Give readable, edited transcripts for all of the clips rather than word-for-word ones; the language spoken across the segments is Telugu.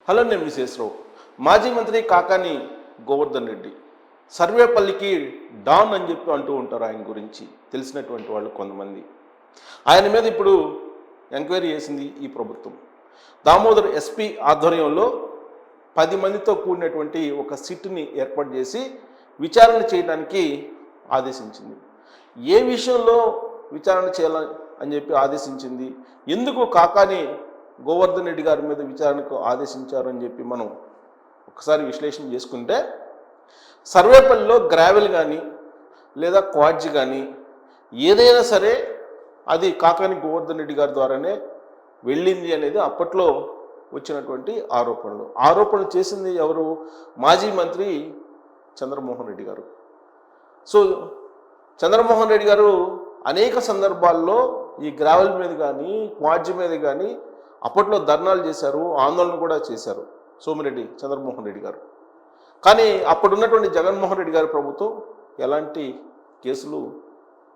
హలో, నేను విశేషరావు. మాజీ మంత్రి కాకాని గోవర్ధన్ రెడ్డి సర్వేపల్లికి డాన్ అని చెప్పి అంటూ ఉంటారు. ఆయన గురించి తెలిసినటువంటి వాళ్ళు కొంతమంది. ఆయన మీద ఇప్పుడు ఎంక్వైరీ చేసింది ఈ ప్రభుత్వం. దామోదర్ ఎస్పీ ఆధ్వర్యంలో 10 మందితో కూడినటువంటి ఒక సిట్ని ఏర్పాటు చేసి విచారణ చేయడానికి ఆదేశించింది. ఏ విషయంలో విచారణ చేయాలని అని చెప్పి ఆదేశించింది, ఎందుకు కాకాని గోవర్ధన్ రెడ్డి గారి మీద విచారణకు ఆదేశించారు అని చెప్పి మనం ఒకసారి విశ్లేషణ చేసుకుంటే, సర్వేపల్లిలో గ్రావెల్ కానీ లేదా క్వాడ్జ్ కానీ ఏదైనా సరే అది కాకాని గోవర్ధన్ రెడ్డి గారి ద్వారానే వెళ్ళింది అనేది అప్పట్లో వచ్చినటువంటి ఆరోపణలు చేసింది ఎవరు? మాజీ మంత్రి చంద్రమోహన్ రెడ్డి గారు. సో చంద్రమోహన్ రెడ్డి గారు అనేక సందర్భాల్లో ఈ గ్రావెల్ మీద కానీ క్వాడ్జ్ మీద కానీ అప్పట్లో ధర్నాలు చేశారు, ఆందోళన కూడా చేశారు సోమిరెడ్డి చంద్రమోహన్ రెడ్డి గారు. కానీ అప్పుడున్నటువంటి జగన్మోహన్ రెడ్డి గారి ప్రభుత్వం ఎలాంటి కేసులు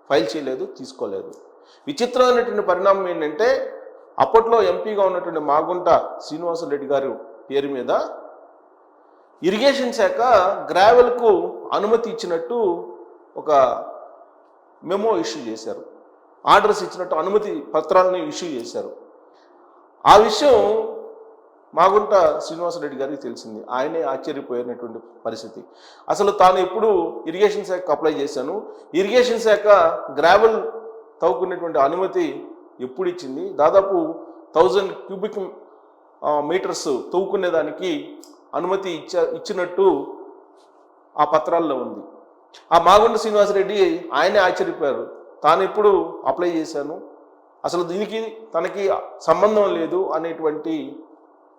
ఫైల్ చేయలేదు, తీసుకోలేదు. విచిత్రమైనటువంటి పరిణామం ఏంటంటే, అప్పట్లో ఎంపీగా ఉన్నటువంటి మాగుంట శ్రీనివాసరెడ్డి గారి పేరు మీద ఇరిగేషన్ శాఖ గ్రావెల్కు అనుమతి ఇచ్చినట్టు ఒక మెమో ఇష్యూ చేశారు, ఆర్డర్స్ ఇచ్చినట్టు అనుమతి పత్రాలను ఇష్యూ చేశారు. ఆ విషయం మాగుంట శ్రీనివాసరెడ్డి గారికి తెలిసింది. ఆయనే ఆశ్చర్యపోయినటువంటి పరిస్థితి. అసలు తాను ఎప్పుడు ఇరిగేషన్ శాఖకు అప్లై చేశాను, ఇరిగేషన్ శాఖ గ్రావెల్ తవ్వుకునేటువంటి అనుమతి ఎప్పుడు ఇచ్చింది, దాదాపు 1000 క్యూబిక్ మీటర్స్ తవ్వుకునేదానికి అనుమతి ఇచ్చినట్టు ఆ పత్రాల్లో ఉంది. ఆ మాగుంట శ్రీనివాసరెడ్డి ఆయనే ఆశ్చర్యపోయారు. తాను ఎప్పుడు అప్లై చేశాను, అసలు దీనికి తనకి సంబంధం లేదు అనేటువంటి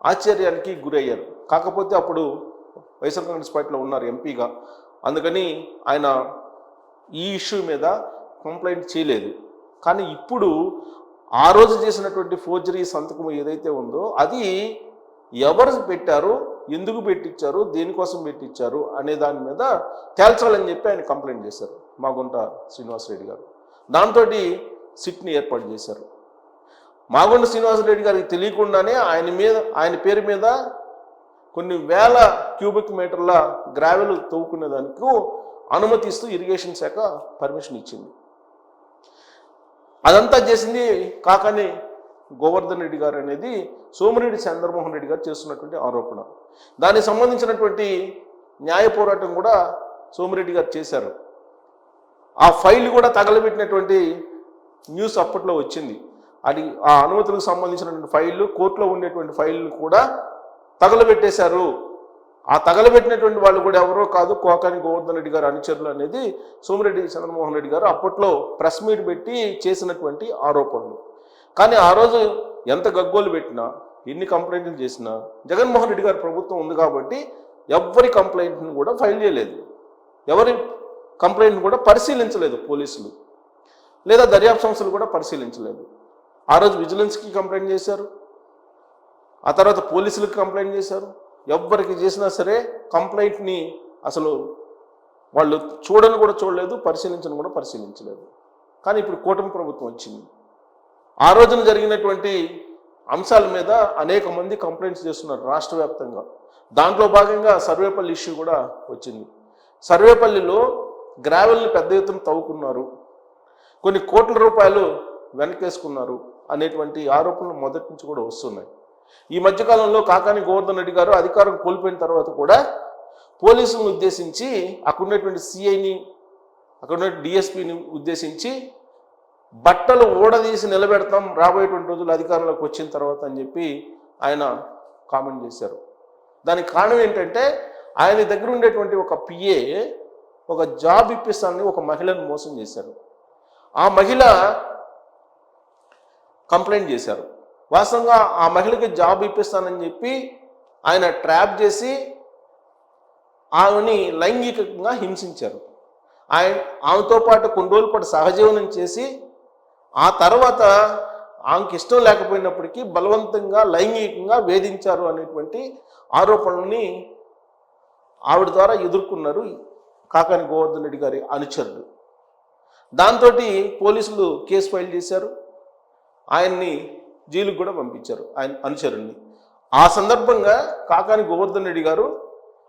ఆశ్చర్యానికి గురయ్యారు. కాకపోతే అప్పుడు వైఎస్ఆర్ కాంగ్రెస్ పార్టీలో ఉన్నారు ఎంపీగా, అందుకని ఆయన ఈ ఇష్యూ మీద కంప్లైంట్ చేయలేదు. కానీ ఇప్పుడు ఆ రోజు చేసినటువంటి ఫోర్జరీ సంతకం ఏదైతే ఉందో అది ఎవరు పెట్టారు, ఎందుకు పెట్టించారు, దేనికోసం పెట్టించారు అనే దాని మీద తేల్చాలని చెప్పి ఆయన కంప్లైంట్ చేశారు మాగుంట శ్రీనివాసరెడ్డి గారు. దాంతో సిట్ని ఏర్పాటు చేశారు. మాగుంట శ్రీనివాసరెడ్డి గారికి తెలియకుండానే ఆయన పేరు మీద కొన్ని వేల క్యూబిక్ మీటర్ల గ్రావెల్ తవ్వుకునేదానికి అనుమతిస్తూ ఇరిగేషన్ శాఖ పర్మిషన్ ఇచ్చింది. అదంతా చేసింది కాకాని గోవర్ధన్ రెడ్డి గారు అనేది సోమిరెడ్డి చంద్రమోహన్ రెడ్డి గారు చేస్తున్నటువంటి ఆరోపణ. దానికి సంబంధించినటువంటి న్యాయ పోరాటం కూడా సోమిరెడ్డి గారు చేశారు. ఆ ఫైల్ కూడా తగలబెట్టినటువంటి న్యూస్ అప్పట్లో వచ్చింది. అది ఆ అనుమతులకు సంబంధించినటువంటి ఫైళ్ళు, కోర్టులో ఉండేటువంటి ఫైళ్ళు కూడా తగలబెట్టేశారు. ఆ తగలబెట్టినటువంటి వాళ్ళు కూడా ఎవరో కాదు, కాకాని గోవర్ధన్ రెడ్డి గారు అనుచరులు అనేది సోమిరెడ్డి చంద్రమోహన్ రెడ్డి గారు అప్పట్లో ప్రెస్ మీట్ పెట్టి చేసినటువంటి ఆరోపణలు. కానీ ఆ రోజు ఎంత గగ్గోలు పెట్టినా, ఎన్ని కంప్లైంట్లు చేసినా జగన్మోహన్ రెడ్డి గారి ప్రభుత్వం ఉంది కాబట్టి ఎవరి కంప్లైంట్ని కూడా ఫైల్ చేయలేదు, ఎవరి కంప్లైంట్ కూడా పరిశీలించలేదు పోలీసులు, లేదా దర్యాప్తు సంస్థలు కూడా పరిశీలించలేదు. ఆ రోజు విజిలెన్స్కి కంప్లైంట్ చేశారు, ఆ తర్వాత పోలీసులకు కంప్లైంట్ చేశారు. ఎవరికి చేసినా సరే కంప్లైంట్ని అసలు వాళ్ళు చూడని కూడా చూడలేదు, పరిశీలించని కూడా పరిశీలించలేదు. కానీ ఇప్పుడు కూటమి ప్రభుత్వం వచ్చింది. ఆ రోజున జరిగినటువంటి అంశాల మీద అనేక మంది కంప్లైంట్స్ చేస్తున్నారు రాష్ట్ర వ్యాప్తంగా. దాంట్లో భాగంగా సర్వేపల్లి ఇష్యూ కూడా వచ్చింది. సర్వేపల్లిలో గ్రావెల్ని పెద్ద ఎత్తున తవ్వుకున్నారు, కొన్ని కోట్ల రూపాయలు వెనకేసుకున్నారు అనేటువంటి ఆరోపణలు మొదటి నుంచి కూడా వస్తున్నాయి. ఈ మధ్యకాలంలో కాకాని గోవర్ధన్ రెడ్డి గారు అధికారం కోల్పోయిన తర్వాత కూడా పోలీసులను ఉద్దేశించి, అక్కడ ఉన్నటువంటి సిఐని, అక్కడ ఉన్న డిఎస్పీని ఉద్దేశించి బట్టలు ఊడదీసి నిలబెడతాం రాబోయేటువంటి రోజులు అధికారంలోకి వచ్చిన తర్వాత అని చెప్పి ఆయన కామెంట్ చేశారు. దానికి కారణం ఏంటంటే, ఆయన దగ్గర ఉండేటువంటి ఒక పిఏ ఒక జాబ్ ఇప్పిస్తానని ఒక మహిళను మోసం చేశారు. ఆ మహిళ కంప్లైంట్ చేశారు. వాస్తవంగా ఆ మహిళకి జాబ్ ఇప్పిస్తానని చెప్పి ఆయన ట్రాప్ చేసి ఆమెని లైంగికంగా హింసించారు. ఆమెతో పాటు కొన్ని రోజుల పాటు సహజీవనం చేసి ఆ తర్వాత ఆమెకి ఇష్టం లేకపోయినప్పటికీ బలవంతంగా లైంగికంగా వేధించారు అనేటువంటి ఆరోపణల్ని ఆవిడ ద్వారా ఎదుర్కొన్నారు కాకాని గోవర్ధన్ రెడ్డి గారి అనుచరులు. దాంతో పోలీసులు కేసు ఫైల్ చేశారు, ఆయన్ని జైలుకు కూడా పంపించారు ఆయన అనుచరుల్ని. ఆ సందర్భంగా కాకాని గోవర్ధన్ రెడ్డి గారు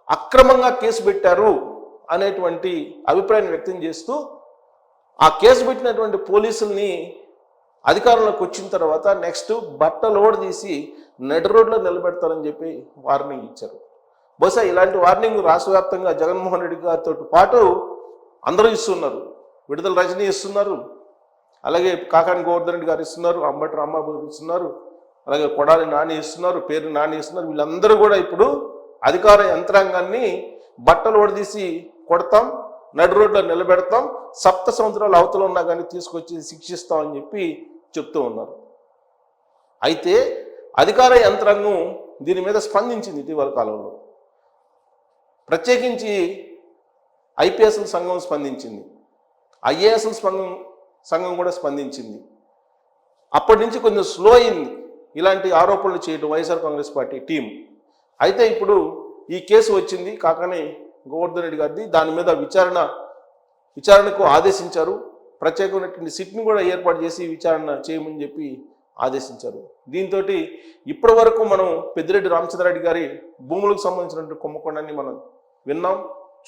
అక్రమంగా కేసు పెట్టారు అనేటువంటి అభిప్రాయం వ్యక్తం చేస్తూ ఆ కేసు పెట్టినటువంటి పోలీసుల్ని అధికారంలోకి వచ్చిన తర్వాత నెక్స్ట్ బట్టలోడు తీసి నడి రోడ్లో నిలబెడతారని చెప్పి వార్నింగ్ ఇచ్చారు. బహుశా ఇలాంటి వార్నింగ్ రాష్ట్ర వ్యాప్తంగా జగన్మోహన్ రెడ్డి గారితో పాటు అందరూ ఇస్తున్నారు. విడుదల రజనీ ఇస్తున్నారు, అలాగే కాకాని గోవర్ధన్ రెడ్డి గారు ఇస్తున్నారు, అంబటి రాంబాబు ఇస్తున్నారు, అలాగే కొడాలి నాని ఇస్తున్నారు, పేరు నాని ఇస్తున్నారు. వీళ్ళందరూ కూడా ఇప్పుడు అధికార యంత్రాంగాన్ని బట్టలు ఓడదీసి కొడతాం, నడి రోడ్లో నిలబెడతాం, 7 సంవత్సరాలు అవతల ఉన్నా కానీ తీసుకొచ్చి శిక్షిస్తామని చెప్పి చెప్తూ ఉన్నారు. అయితే అధికార యంత్రాంగం దీని మీద స్పందించింది ఇటీవల కాలంలో. ప్రత్యేకించి ఐపీఎస్ఎల్ సంఘం స్పందించింది, ఐఏఎస్ఎల్ సంఘం కూడా స్పందించింది. అప్పటి నుంచి కొంచెం స్లో అయింది ఇలాంటి ఆరోపణలు చేయడం వైఎస్ఆర్ కాంగ్రెస్ పార్టీ టీం. అయితే ఇప్పుడు ఈ కేసు వచ్చింది కాకాని గోవర్ధన్ రెడ్డి గారిది. దాని మీద విచారణకు ఆదేశించారు. ప్రత్యేకమైనటువంటి సిట్ని కూడా ఏర్పాటు చేసి విచారణ చేయమని చెప్పి ఆదేశించారు. దీంతో ఇప్పటి వరకు మనం పెద్దిరెడ్డి రామచంద్రారెడ్డి గారి భూములకు సంబంధించినటువంటి కుంభకోణాన్ని మనం విన్నాం,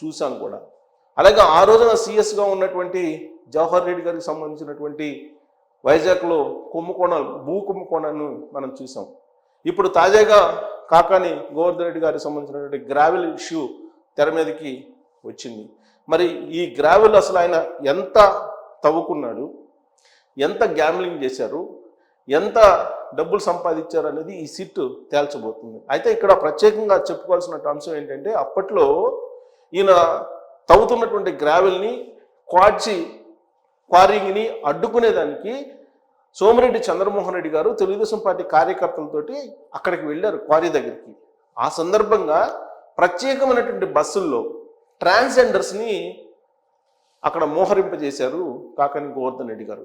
చూసాం కూడా. అలాగే ఆ రోజున సిఎస్గా ఉన్నటువంటి జవహర్ రెడ్డి గారికి సంబంధించినటువంటి వైజాగ్లో భూ కుంభకోణాన్ని మనం చూసాం. ఇప్పుడు తాజాగా కాకాని గోవర్ధన్ రెడ్డి గారికి సంబంధించినటువంటి గ్రావెల్ ఇష్యూ తెర మీదకి వచ్చింది. మరి ఈ గ్రావెల్ అసలు ఆయన ఎంత తవ్వుకున్నాడు, ఎంత గ్యామ్లింగ్ చేశారు, ఎంత డబ్బులు సంపాదించారు అనేది ఈ సిట్ తేల్చబోతుంది. అయితే ఇక్కడ ప్రత్యేకంగా చెప్పుకోవాల్సిన అంశం ఏంటంటే, అప్పట్లో ఈయన తవ్వుతున్నటువంటి గ్రావెల్ని క్వారింగ్ని అడ్డుకునేదానికి సోమిరెడ్డి చంద్రమోహన్ రెడ్డి గారు తెలుగుదేశం పార్టీ కార్యకర్తలతోటి అక్కడికి వెళ్ళారు, క్వారీ దగ్గరికి. ఆ సందర్భంగా ప్రత్యేకమైనటువంటి బస్సుల్లో ట్రాన్స్జెండర్స్ని అక్కడ మోహరింపజేశారు కాకాని గోవర్ధన్ రెడ్డి గారు.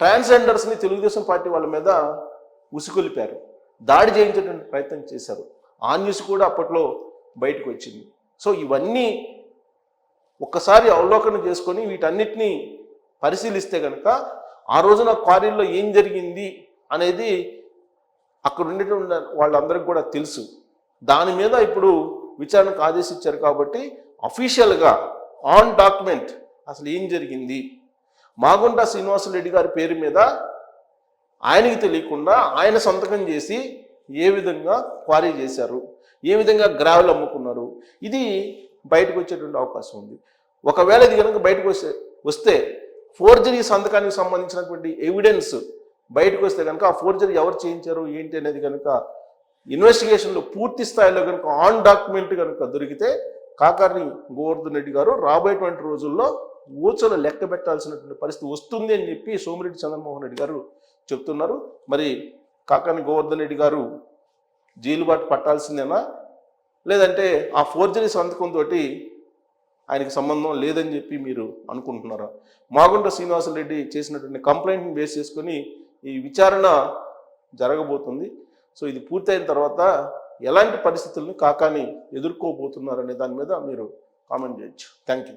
ట్రాన్స్జెండర్స్ని తెలుగుదేశం పార్టీ వాళ్ళ మీద ఉసిగొలిపారు, దాడి చేయించేటువంటి ప్రయత్నం చేశారు. ఆ న్యూస్ కూడా అప్పట్లో బయటకు వచ్చింది. సో ఇవన్నీ ఒక్కసారి అవలోకన చేసుకొని వీటన్నిటినీ పరిశీలిస్తే కనుక ఆ రోజున క్వారీల్లో ఏం జరిగింది అనేది అక్కడ ఉండేటువంటి వాళ్ళందరికీ కూడా తెలుసు. దాని మీద ఇప్పుడు విచారణకు ఆదేశించారు కాబట్టి అఫీషియల్గా ఆన్ డాక్యుమెంట్ అసలు ఏం జరిగింది, మాగుంట శ్రీనివాసరెడ్డి గారి పేరు మీద ఆయనకి తెలియకుండా ఆయన సంతకం చేసి ఏ విధంగా క్వారీ చేశారు, ఏ విధంగా గ్రావెల్ అమ్ముకున్నారు, ఇది బయటకు వచ్చేటువంటి అవకాశం ఉంది. ఒకవేళ ఇది కనుక బయటకు వస్తే ఫోర్జరీ సంతకానికి సంబంధించినటువంటి ఎవిడెన్స్ బయటకు వస్తే కనుక ఆ ఫోర్జరీ ఎవరు చేయించారు ఏంటి అనేది కనుక ఇన్వెస్టిగేషన్లో పూర్తి స్థాయిలో కనుక ఆన్ డాక్యుమెంట్ కనుక దొరికితే కాకాని గోవర్ధన్ రెడ్డి గారు రాబోయేటువంటి రోజుల్లో ఊచలు లెక్క పెట్టాల్సినటువంటి పరిస్థితి వస్తుంది అని చెప్పి సోమిరెడ్డి చంద్రమోహన్ రెడ్డి గారు చెప్తున్నారు. మరి కాకాని గోవర్ధన్ రెడ్డి గారు జైలు బాట పట్టాల్సిందేనా, లేదంటే ఆ ఫోర్జరీ సంతకంతో ఆయనకి సంబంధం లేదని చెప్పి మీరు అనుకుంటున్నారా? మాగుంట శ్రీనివాసరెడ్డి చేసినటువంటి కంప్లైంట్ని బేస్ చేసుకొని ఈ విచారణ జరగబోతుంది. సో ఇది పూర్తయిన తర్వాత ఎలాంటి పరిస్థితుల్ని కాకాని ఎదుర్కోబోతున్నారు అనే దాని మీద మీరు కామెంట్ చేయొచ్చు. Thank you.